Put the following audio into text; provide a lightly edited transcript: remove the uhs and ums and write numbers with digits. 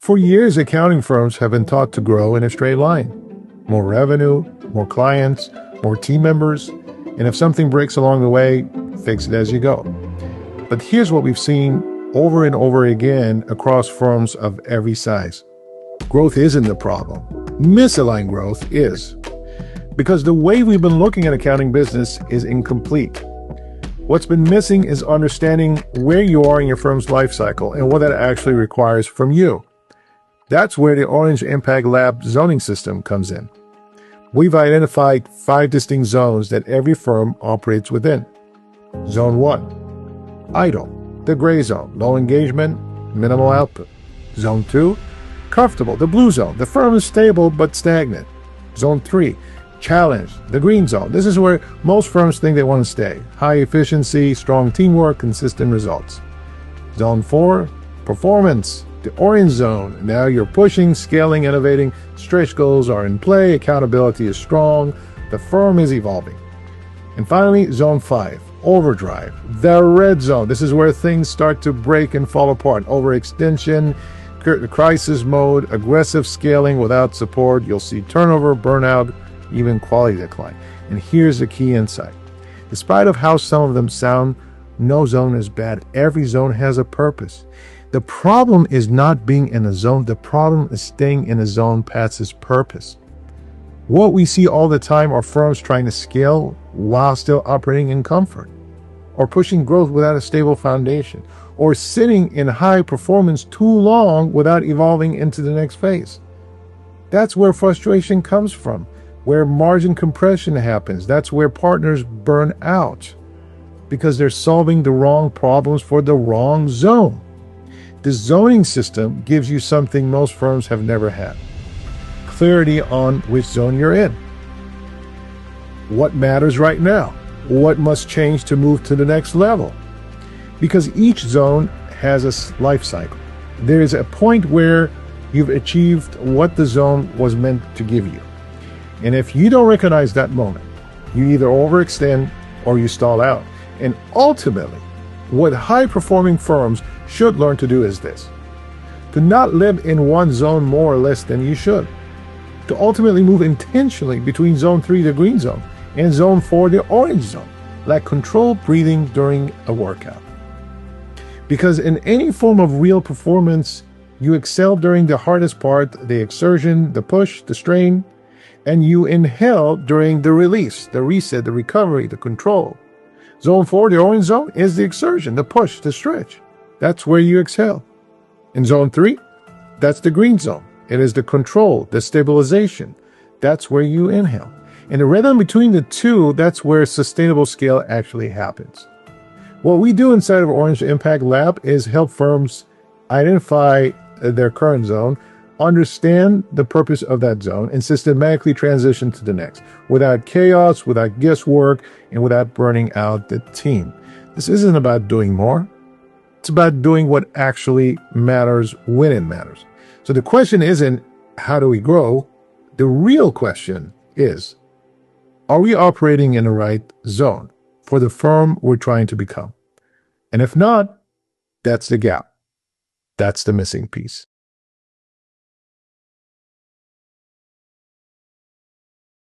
For years, accounting firms have been taught to grow in a straight line. More revenue, more clients, more team members, and if something breaks along the way, fix it as you go. But here's what we've seen over and over again across firms of every size. Growth isn't the problem. Misaligned growth is. Because the way we've been looking at accounting business is incomplete. What's been missing is understanding where you are in your firm's life cycle and what that actually requires from you. That's where the Orange Impact Lab zoning system comes in. We've identified 5 distinct zones that every firm operates within. Zone 1, idle, the gray zone, low engagement, minimal output. Zone 2, comfortable, the blue zone, the firm is stable but stagnant. Zone 3, challenge, the green zone. This is where most firms think they want to stay. High efficiency, strong teamwork, consistent results. Zone 4, performance, the orange zone. Now you're pushing, scaling, innovating, stretch goals are in play, accountability is strong, the firm is evolving. And finally, zone 5, overdrive, the red zone. This is where things start to break and fall apart. Overextension, crisis mode, aggressive scaling without support. You'll see turnover, burnout, even quality decline. And here's the key insight. Despite of how some of them sound, no zone is bad. Every zone has a purpose. The problem is not being in a zone. The problem is staying in a zone past its purpose. What we see all the time are firms trying to scale while still operating in comfort, or pushing growth without a stable foundation, or sitting in high performance too long without evolving into the next phase. That's where frustration comes from, where margin compression happens. That's where partners burn out because they're solving the wrong problems for the wrong zone. The zoning system gives you something most firms have never had: clarity on which zone you're in. What matters right now? What must change to move to the next level? Because each zone has a life cycle. There is a point where you've achieved what the zone was meant to give you. And if you don't recognize that moment, you either overextend or you stall out. And ultimately, what high-performing firms should learn to do is this: to not live in one zone more or less than you should. To ultimately move intentionally between zone 3, the green zone, and zone 4, the orange zone, like controlled breathing during a workout. Because in any form of real performance, you excel during the hardest part, the exertion, the push, the strain, and you inhale during the release, the reset, the recovery, the control. Zone 4, the orange zone, is the exertion, the push, the stretch. That's where you exhale. In zone 3, that's the green zone. It is the control, the stabilization. That's where you inhale. And the rhythm between the two, that's where sustainable scale actually happens. What we do inside of Orange Impact Lab is help firms identify their current zone, understand the purpose of that zone, and systematically transition to the next, without chaos, without guesswork, and without burning out the team. This isn't about doing more. It's about doing what actually matters when it matters. So the question isn't, how do we grow? The real question is, are we operating in the right zone for the firm we're trying to become? And if not, that's the gap. That's the missing piece.